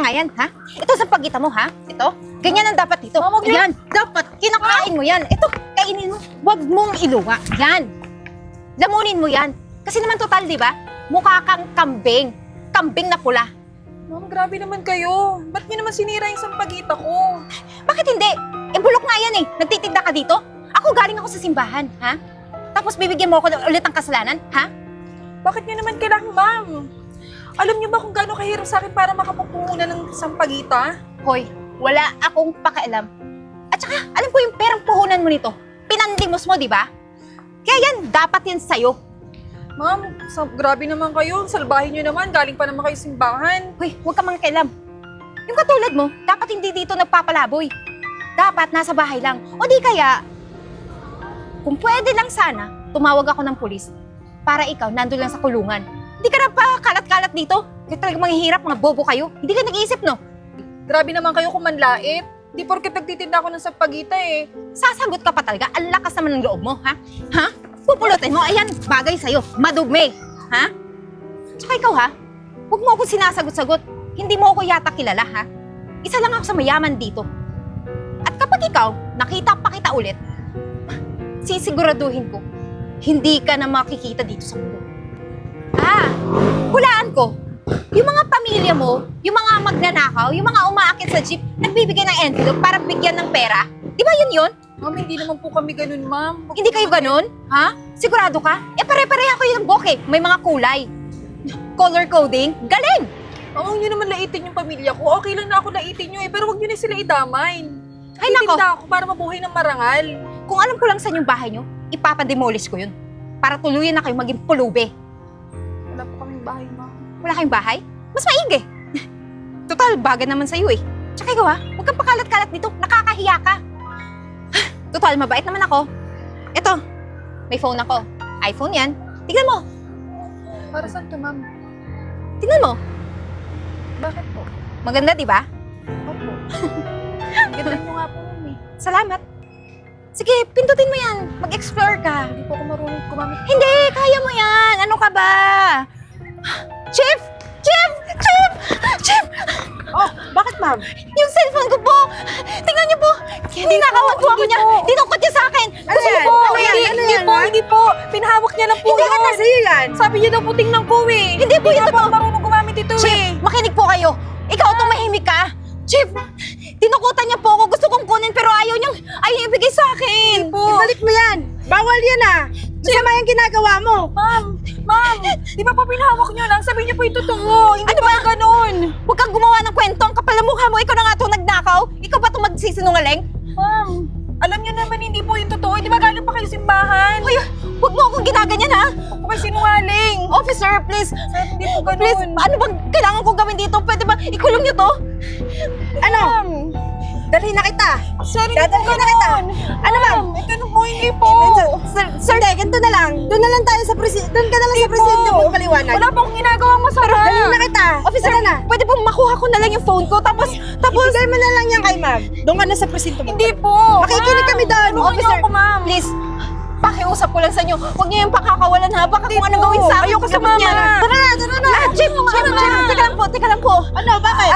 nga yan, ha? Ito sa pagita mo, ha? Ito? Ganyan ang dapat dito. Yan, dapat. Kinakain mo yan. Ito, kainin mo. Huwag mong iluwa. Yan. Lamunin mo yan. Kasi naman total, di ba? Mukha kang kambing. Kambing na pula. Ma'am, grabe naman kayo. Ba't niyo naman sinira yung sampagita ko? Bakit hindi? Eh, bulok nga yan eh. Nagtitinda ka dito. Ako galing ako sa simbahan, ha? Tapos bibigyan mo ako ulit ng kasalanan, ha? Bakit niyo naman kailangan, ma'am? Alam niyo ba kung gaano kahirap sa akin para makapupunan ng sampagita? Hoy, wala akong pakialam. At saka, alam ko yung perang puhunan mo nito. Pinandimos mo, di ba? Kaya yan, dapat yan sa'yo. Ma'am, grabe naman kayo. Salbahin niyo naman. Galing pa naman kayo simbahan. Hoy, huwag ka mangkialam. Yung katulad mo, dapat hindi dito nagpapalaboy. Dapat nasa bahay lang. O di kaya, kung pwede lang sana, tumawag ako ng pulis para ikaw nandun lang sa kulungan. Hindi ka na pa kalat-kalat dito. Kaya talagang manghihirap, mga bobo kayo. Hindi ka nag-iisip, no? Grabe naman kayo kumanlait. Di porket nagtitinda ako ng sampagita eh. Sasagot ka pa talaga. Ang lakas naman ng loob mo, ha? Ha? Pupulutin mo. Ayan, bagay sa'yo. Madumi. Ha? Tsaka ikaw, ha? Huwag mo ako sinasagot-sagot. Hindi mo ako yata kilala, ha? Isa lang ako sa mayaman dito. At kapag ikaw, nakita pa kita ulit, sisiguraduhin ko, hindi ka na makikita dito sa mundo. Ah, hulaan ko. Yung mga pamilya mo, yung mga magnanakaw, yung mga umaakit sa jeep, nagbibigay ng envelope para bigyan ng pera. Di ba yun? Ma'am, hindi naman po kami ganun, ma'am. Hindi kayo ganun? Ha? Sigurado ka? Eh, pare-pareha kayo ng buhok eh. May mga kulay. Color coding? Galing! Oo, huwag niyo naman laitin yung pamilya ko. Okay lang na ako laitin niyo eh, pero huwag niyo na sila idamay. Ay, nako. Titinda ako para mabuhay ng marangal. Kung alam ko lang saan yung bahay nyo, ipapademolish ko yun. Para tuluyan na kayo maging pulube. Wala po kaming bahay, ma'am. Wala kayong bahay? Mas maigi. Total, bagay naman sa'yo eh. Tsaka ikaw ha, huwag kang pakalat-kalat dito. Nakakahiya ka. Total, mabait naman ako. Eto, may phone ako. iPhone yan. Tignan mo. Para saan to, ma'am? Tignan mo. Bakit po? Maganda, di ba? Opo. Ganda mo nga po, ma'am eh. Salamat. Sige, pindutin mo yan. Mag-explore ka. Hindi po ako marunong gumamit. Hindi, kaya mo yan. Ano ka ba? Chief! Chief! Chief! Chief! Oh, bakit, ma'am? Yung cellphone ko po! Tingnan niyo po! Ninakawan po ako niya! Dinukot niya sa akin! Gusto yan? ko po! Ano yan? Hindi po. Pinahawak niya lang po Hindi yun. ka na sa'yo yan! Sabi niya daw po tingnan ko eh. Hindi po Hindi ito nga po to! ako marunong gumamit ito Chief! eh. Makinig po kayo! Ikaw tumahimik ka! Chief! Tinukutan niya po ako! Gusto kong kunin pero ayaw niyang ibigay sa akin! Ibalik mo yan! Bawal yan ah! Masama yung ginagawa mo! Ma'am, di ba po pinahawak niyo lang? Sabi niyo po yung totoo. Hindi Ano po ba? ganun. Huwag kang gumawa ng kwento! Ang kapal ng mukha mo! Ikaw na nga itong nagnakaw! Ikaw ba itong magsisinungaling? Ma'am, alam niyo naman hindi po yung totoo. Di ba galing pa kayo simbahan? Hoy! Huwag mo akong ginaganyan ha! Huwag po kayo sinungaling. Officer, please! Hindi po ganun. Please, ano bang kailangan kong gawin dito? Pwede ba ikulong niyo to? Ano? Dalhin na kita! Sir, hindi po Dadalhin na kita! ganun. Ano ma'am? Ito na po, hindi po. Sir, hindi, ganito na lang. Doon na lang tayo sa presinto. Doon ka na lang sa presinto magpaliwanag. Wala pong ginagawang masama. Dalhin na kita! Officer, Tara na! pwede bang makuha ko na lang yung phone ko? Tapos, Ibigay mo na lang yan kay ma'am. Doon ka na sa presinto. Hindi po. Makikinig kami doon. Tulungan niyo Officer, ako, ma'am. please, pakiusap ko lang sa inyo. Huwag niyo yung pakakawalan ha. Baka kung anong po. gawin sa akin. Ayoko pagkabot sumama. niya. Tara na! Tara na! Chief, teka lang po. Ano? Bakit?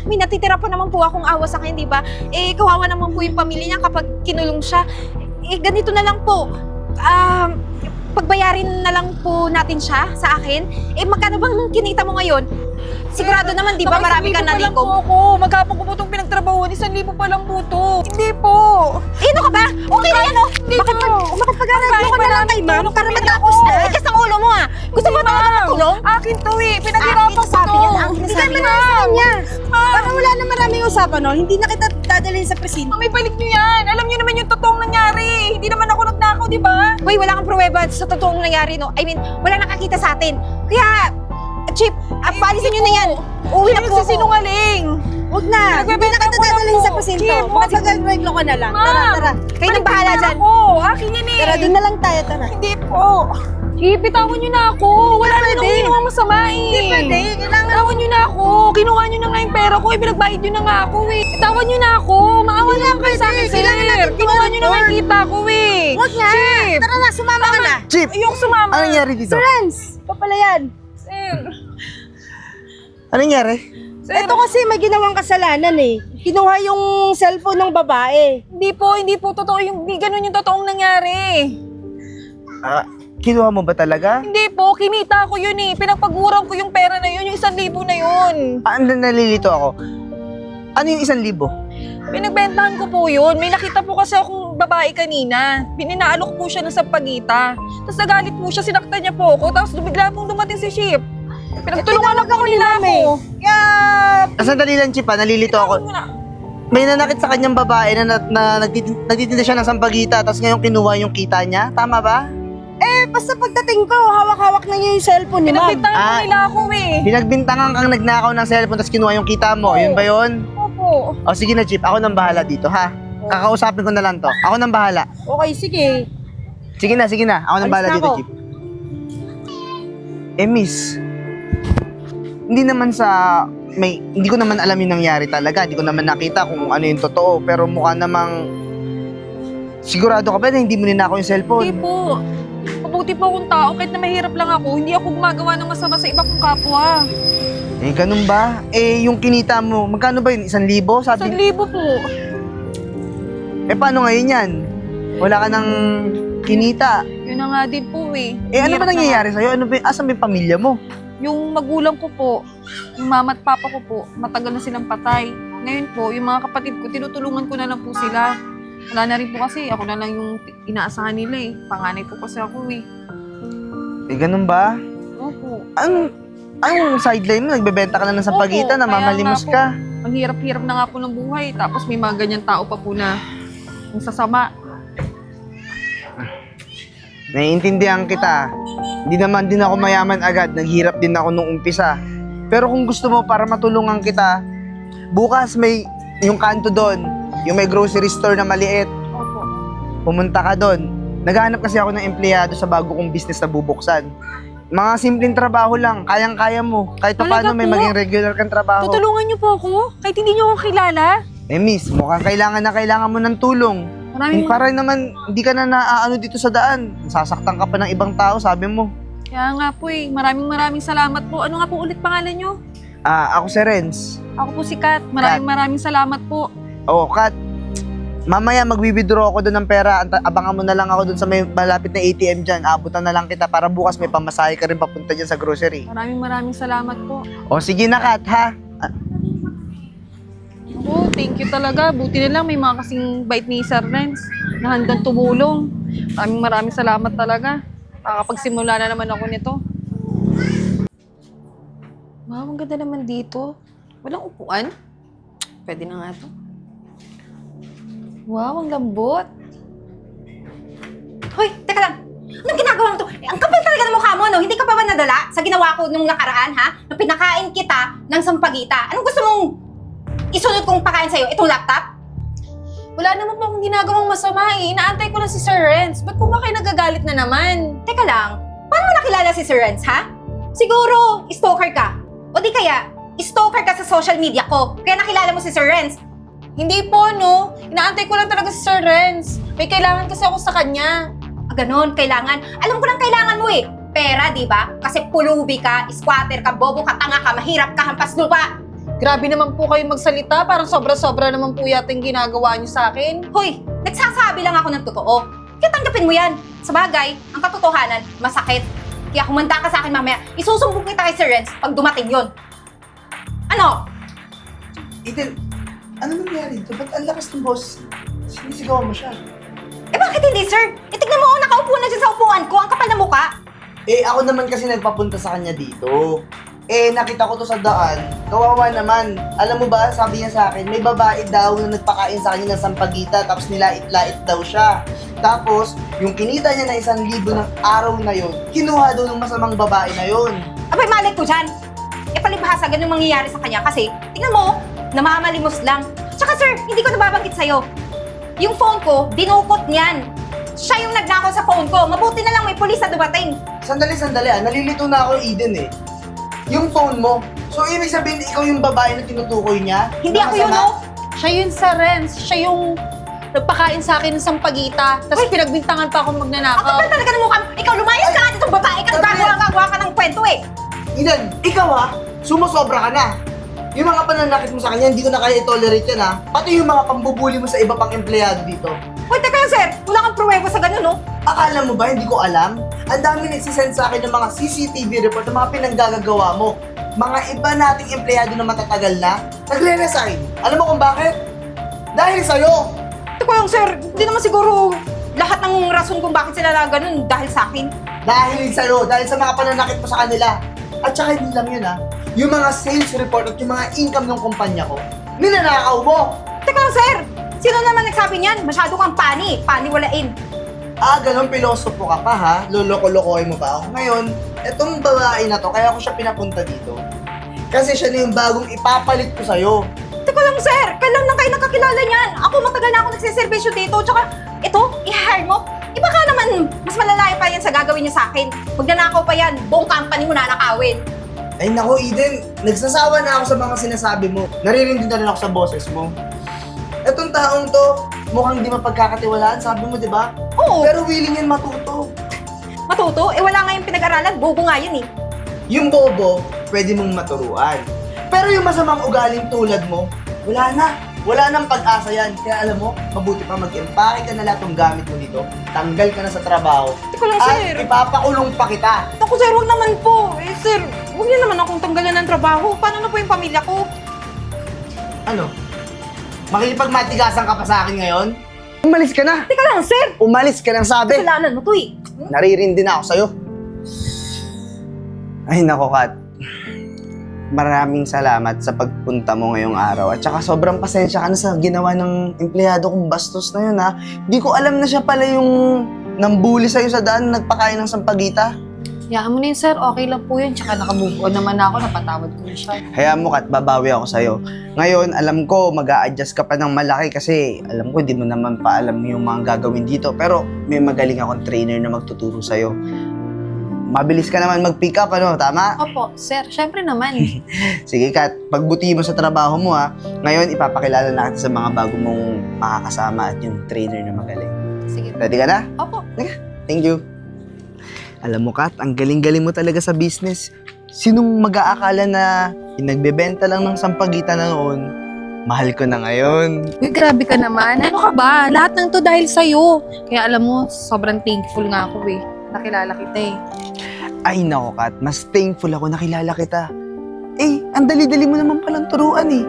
May natitira pa naman po akong awa sa kanya, di ba? Eh, kawawa naman po yung pamilya niya kapag kinulong siya. Eh, ganito na lang po. Pagbayarin na lang po natin siya sa akin. Eh, magkano bang kinita mo ngayon? Sigurado naman, di ba, marami kang naliko. nalikom? Ako. Maghapon ko po itong pinagtrabahuan. 1,000 pa lang po to. Hindi po. Eh, ano ka ba? Okay na yan, oh. Bakit Pag-aragyo ka na lang kay ma'am para matapos na. Ay, kas ang ulo mo, ah. Gusto mo talaga magkulong? Akin to eh. Pinaghirapan ko sabi to. niya na ang Bigay sinasabi mo niya. na sa kanya. Para wala na maraming usapan, no? Hindi na kita dadalhin sa presinto. May balik nyo yan. Alam nyo naman yung totoong nangyari. Hindi naman ako nagnakaw, di ba? Hoy, wala kang pruweba sa totoong nangyari, no? I mean, wala nakakita sa atin. Kaya, Chief, paalisin nyo na yan. Uwi na po ako. Sinungaling. Huwag na. Hindi na Nagbebenta kita ko lang dadalhin po. sa presinto. Chief, huwag- Mag-aragyo ka na lang. Ma'am. Tara, tara. Kayo nang bahala dyan. Ako. Akin yan eh. Tara, doon na lang tayo. Tara. Hindi po. Chief, bitawan nyo na ako. Wala naman akong ginawa masama eh. Hindi pwede. Kailangan Bitawan nyo na ako. Kinuha nyo na nga yung pera ko. Pinagbayad nyo na nga ako eh. Bitawan nyo na ako. Maawa lang kayo sa akin, sir. Kailangan natin Kinuha nyo na nga yung kita ko eh. Huwag nga. Chief. Tara na, sumama ka na. Chief, Ayoko sumama. anong nangyari dito? Sir Renz, pa pala yan. Sir. Anong nangyari? Sir, Ito kasi may ginawang kasalanan eh. Kinuha yung cellphone ng babae. hindi po totoo yung, hindi ganun yung totoong nangyari. Kinuha mo ba talaga? Hindi po, kinita ko yun eh. Pinagpaguran ko yung pera na yun, yung 1,000 na yun. Nalilito ako. Ano yung 1,000? Pinagbentahan ko po yun. May nakita po kasi akong babae kanina. Pininaalok po siya ng sampagita. Tapos nagalit po siya, sinaktan niya po ako. Tapos bigla pong dumating si Chip. Pinagtulungan ako nila ako. Kaya, Sandali lang, Chip, nalilito ako. May nanakit sa kanyang babae na nagtitinda siya ng sampagita tapos ngayon kinuha yung kita niya. Tama ba? basta pagdating ko, hawak-hawak na niya yung cellphone ni ma'am. Pinagbentahan po nila ako eh. Pinagbintangan kang nagnakaw ng cellphone tapos kinuha yung kita mo. Yun ba yun? Opo. O sige na, Chip. Ako nang bahala dito, ha? Kakausapin ko na lang to. Ako nang bahala. Okay, sige. Sige na, sige na. Ako nang Alis bahala na dito, ako. Chip. Miss. Hindi naman hindi ko naman alam yung nangyari talaga. Hindi ko naman nakita kung ano yung totoo. Pero mukha namang sigurado ka ba na hindi mo ninakaw yung cellphone? Hindi po. Mabuti po akong tao. Kahit na mahirap lang ako, hindi ako gumagawa ng masama sa iba kong kapwa. Ganun ba? Yung kinita mo, magkano ba yun? 1,000? Sabi, 1,000 po. paano ngayon yan? Wala ka ng kinita. Yun na nga din po eh. Ano Hirap ba nangyayari sa'yo? Asan ba yung pamilya mo? Yung magulang ko po, yung mama at papa ko po, matagal na silang patay. Ngayon po, yung mga kapatid ko, tinutulungan ko na lang po sila. Wala na rin po kasi, ako na lang yung inaasahan nila eh. Panganay po kasi ako eh. Ganun ba? Opo. Ang sideline mo, nagbebenta ka na ng sampagita, Opo, namamalimos kaya nga ka. Ang hirap-hirap na nga po ng buhay. Tapos may mga ganyan tao pa po na ang sasama. Naiintindihan kita. Hindi naman din ako mayaman agad. Naghirap din ako nung umpisa. Pero kung gusto mo para matulungan kita, bukas may yung kanto doon, yung may grocery store na maliit. Opo. Pumunta ka doon. Naghahanap kasi ako ng empleyado sa bago kong business na bubuksan. Mga simpleng trabaho lang, kayang-kaya mo. Kahit pa Talaga paano may po? maging regular kang trabaho. Tutulungan niyo po ako? Kahit hindi niyo ako kilala? Miss, mukhang kailangan mo ng tulong. Maraming Para naman, hindi ka na naaano dito sa daan. Sasaktan ka pa ng ibang tao, sabi mo. Kaya nga po eh. Maraming salamat po. Ano nga po ulit pangalan niyo? Ako si Renz. Ako po si Kat. Maraming salamat po. Oo, Kat. Mamaya magwi-withdraw ako doon ng pera. Abangan mo na lang ako doon sa may malapit na ATM dyan. Abutan na lang kita para bukas may pamasahe ka rin papunta dyan sa grocery. Maraming salamat po. O sige na, Kat, ha? Oh, thank you talaga. Buti na lang may mga kasing bait ni Sir Renz na handang tumulong. Maraming salamat talaga. Nakakapagsimula na naman ako nito. Wow, ang ganda naman dito. Walang upuan? Pwede na nga to. Wow, ang lambot. Hoy, teka lang. Anong ginagawa mo to? Ang kapal talaga ng mukha mo, no? Hindi ka pa ba nadala sa ginawa ko nung nakaraan, ha? Na pinakain kita ng sampagita. Anong gusto mong isunod kong pakain sa'yo? Itong laptop? Wala naman po akong ginagawang masama eh. Inaantay ko lang si Sir Renz. Ba't po ba kayo nagagalit na naman? Teka lang, paano mo nakilala si Sir Renz, ha? Siguro, stalker ka. O di kaya, stalker ka sa social media ko. Kaya nakilala mo si Sir Renz. Hindi po, no. Inaantay ko lang talaga si Sir Renz. May kailangan kasi ako sa kanya. Ganon, kailangan. Alam ko lang kailangan mo eh. Pera, di ba? Kasi pulubi ka, squatter ka, bobo ka, tanga ka, mahirap ka, hampas lupa. Grabe naman po kayo magsalita. Parang sobra-sobra naman po yata yung ginagawa niyo sa akin. Hoy, nagsasabi lang ako ng totoo. Kaya tanggapin mo yan. Sa bagay, ang katotohanan, masakit. Kaya kumanta ka sa akin mamaya, isusumbong kita kay Sir Renz pag dumating yon. Ano? Eden, ano nangyari dito? Ba't ang lakas ng boss? Sinisigawan mo siya. Bakit hindi, sir? Tignan mo, nakaupo na dyan sa upuan ko. Ang kapal na mukha. Ako naman kasi nagpapunta sa kanya dito. Nakita ko to sa daan. Kawawa naman. Alam mo ba, sabi niya sa akin, may babae daw na nagpakain sa kanya ng sampagita tapos nilait-lait daw siya. Tapos, yung kinita niya na 1,000 ng araw na yon, kinuha daw ng masamang babae na yon. Abay, malay ko dyan. Palibhasa, ganun mangyayari sa kanya kasi, tingnan mo, namamalimos lang. Tsaka sir, hindi ko nababanggit sa'yo. Yung phone ko, dinukot niyan. Siya yung nagnakaw sa phone ko. Mabuti na lang may pulis na dumating. Sandali, nalilito na ako, Eden Yung phone mo, so ibig sabihin ikaw yung babae na tinutukoy niya? Hindi Na ako yun, masama? no? Siya yun, Sir Renz. Siya yung nagpakain sa akin ng sampagita. Tapos pinagbintangan pa akong Ang magnanakaw. kapal talaga ng mukha mo. Ikaw, lumayas ka nga ditong babae ka. Nagagawa ka ng kwento eh. Eden, ikaw ha? Sumusobra ka na. Yung mga pananakit mo sa kanya, hindi ko na kaya i-tolerate yan ha. Pati yung mga pambubuli mo sa iba pang empleyado dito. Uy, teka lang, sir. Wala kang pruweba sa ganun, no? Akala mo ba, hindi ko alam? Ang dami nagsisend sa akin ng mga CCTV report ng mga pinanggagawa mo. Mga iba nating empleyado na matatagal na, nagre-resign. Alam mo kung bakit? Dahil sa'yo. Teka lang, sir. Hindi naman siguro lahat ng rason kung bakit sila na ganun dahil sa akin. Dahil sa'yo, dahil sa mga pananakit mo sa kanila. At saka hindi lang yun ha, yung mga sales report at yung mga income ng kumpanya ko, ninanakaw mo. Teka lang, sir. Sino naman nagsabi niyan? Masyado kang paniwalain. Ganun pilosopo ka pa ha? Loloko-lokoy mo ba ako? Ngayon, etong babae na to, kaya ko siya pinapunta dito. Kasi siya na yung bagong ipapalit ko sa'yo. Teka lang, sir. Kailan lang kayo nakakilala niyan? Ako matagal na ako nagsiservisyo dito. Tsaka, ito, i-hire mo. Iba ka naman, mas malalayo pa yan sa gagawin niya sa akin. Pag nanakaw pa yan, buong company mo nanakawin. Ay nako Eden, nagsasawa na ako sa mga sinasabi mo. Naririnig na rin ako sa boses mo. Etong taong to, mukhang di mapagkakatiwalaan, sabi mo, di ba? Oo, Pero willing yan matuto. matuto. Wala nga yung pinag-aralan. Bobo nga yun eh. Yung bobo, pwede mong maturuan. Pero yung masamang ugaling tulad mo, wala na. Wala nang pag-asa yan. Kaya alam mo, mabuti pa mag-empake ka na lahat ng gamit mo dito. Tanggal ka na sa trabaho. Teka lang, At sir. ipapakulong pa kita. Naku, sir, huwag naman po. Eh, sir, huwag niyo naman akong tanggalan ng trabaho. Paano na po yung pamilya ko? Ano? Makikipagmatigasan ka pa sa akin ngayon? Umalis ka na. Teka lang, sir. Umalis ka nang sabi. Kasalanan mo to eh. Naririndi na ako sa'yo. Ay, nako, Kat. Maraming salamat sa pagpunta mo ngayong araw. At saka sobrang pasensya ka na sa ginawa ng empleyado kong bastos na yun, ha. Di ko alam na siya pala yung nambuli sa'yo sa daan na nagpakain ng sampagita. Hayaan mo na yun, sir. Okay lang po yun. Tsaka naka-move on naman ako. Napatawad ko na siya. Hayaan mo, Kat, babawi ako sa'yo. Ngayon, alam ko, mag-a-adjust ka pa ng malaki kasi alam ko, hindi mo naman pa alam yung mga gagawin dito. Pero may magaling akong trainer na magtuturo sa'yo. Mabilis ka naman mag-pick up, ano? Tama? Opo, sir. Syempre naman. Sige, Kat, pagbuti mo sa trabaho mo, ha. Ngayon, ipapakilala na kita sa mga bago mong makakasama at yung trainer na magaling. Sige. Ready ka na? Opo. Thank you. Alam mo, Kat, ang galing-galing mo talaga sa business. Sinong mag-aakala na nagbebenta lang ng sampagita na noon, mahal ko na ngayon. Uy, grabe ka naman. Ano ka ba? Lahat ng to dahil sa'yo. Kaya alam mo, sobrang thankful nga ako eh. Nakilala kita eh. Ay, nako, Kat, mas thankful ako nakilala kita. Eh, ang dali-dali mo naman palang turuan eh.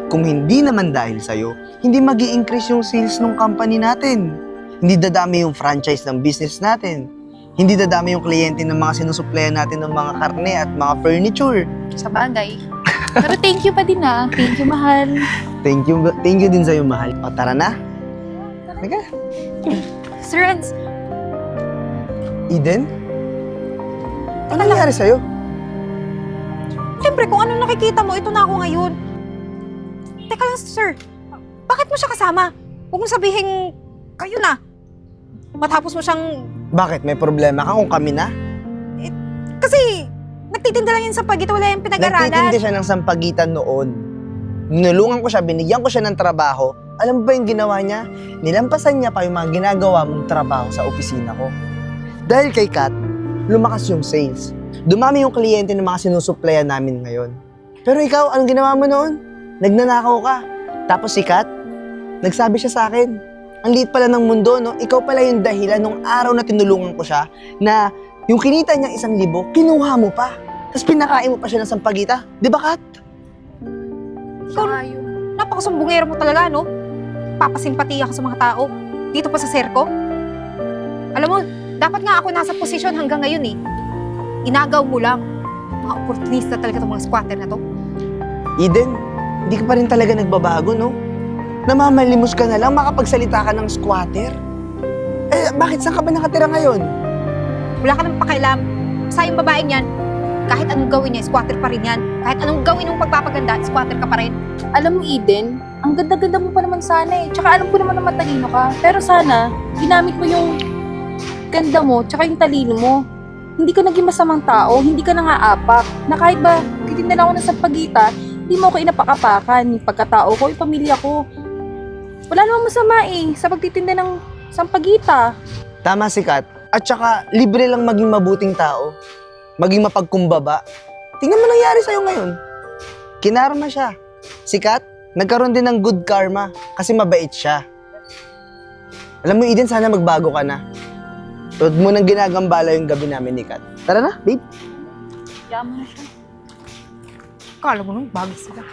Kung hindi naman dahil sa'yo, hindi mag-i-increase yung sales ng company natin. Hindi dadami yung franchise ng business natin. Hindi dadami yung kliyente ng mga sinusuplayan natin ng mga karne at mga furniture. Sa bagay. Pero thank you pa din ah. Thank you, mahal. Thank you din sa'yo, mahal. O, tara na. Teka. Sir Renz, Eden? Ano nangyari sa'yo? Siyempre, kung ano nakikita mo, ito na ako ngayon. Teka lang, sir. Bakit mo siya kasama? Huwag mo sabihin, kayo na. Matapos mo siyang... Bakit? May problema ka kung kami na? Kasi, nagtitinda lang yun sa pagito, wala yung pinag-aralan. Nagtitindi siya ng sampagitan noon. Ninulungan ko siya, binigyan ko siya ng trabaho. Alam mo ba yung ginawa niya? Nilampasan niya pa yung mga ginagawa mong trabaho sa opisina ko. Dahil kay Kat, lumakas yung sales. Dumami yung kliyente ng mga sinusuplayan namin ngayon. Pero ikaw, anong ginawa mo noon? Nagnanakaw ka. Tapos si Kat, nagsabi siya sa akin, ang liit pala ng mundo, no? Ikaw pala yung dahilan nung araw na tinulungan ko siya na yung kinita niyang 1,000, kinuha mo pa. Tapos pinakain mo pa siya ng sampagita. Di ba, Kat? Ikaw, napakasumbungero mo talaga, no? Papasimpatiya ka sa mga tao. Dito pa sa Serco. Alam mo, dapat nga ako nasa posisyon hanggang ngayon eh. Inagaw mo lang. Mga opportunista talaga itong mga squatter na to. Eden, hindi ka pa rin talaga nagbabago, no? Namamalimos ka na lang, makapagsalita ka ng squatter. Eh, bakit? Saan ka ba nakatira ngayon? Wala ka nang pakialam. Sa yung babaeng yan, kahit anong gawin niya, squatter pa rin yan. Kahit anong gawin ng pagpapaganda, squatter ka pa rin. alam mo Eden, ang ganda-ganda mo pa naman sana eh. Tsaka alam ko naman na matalino ka. Pero sana, ginamit mo yung ganda mo, tsaka yung talino mo. Hindi ka naging masamang tao, hindi ka nangaapak. Na kahit ba, titinda lang ako ng sampagita, hindi mo ako inapakapakan. Yung pagkatao ko, yung pamilya ko. Wala namang masama eh, sa pagtitinda ng sampagita. Tama si Kat. At saka, libre lang maging mabuting tao. Maging mapagkumbaba. Tingnan mo nangyari sa'yo ngayon. Kinarma siya. Si Kat, nagkaroon din ng good karma kasi mabait siya. Alam mo, Eden, sana magbago ka na. Tuwad mo nang ginagambala yung gabi namin ni Kat. Tara na, babe. Kaya mo na siya. Kala mo nung bagay sila.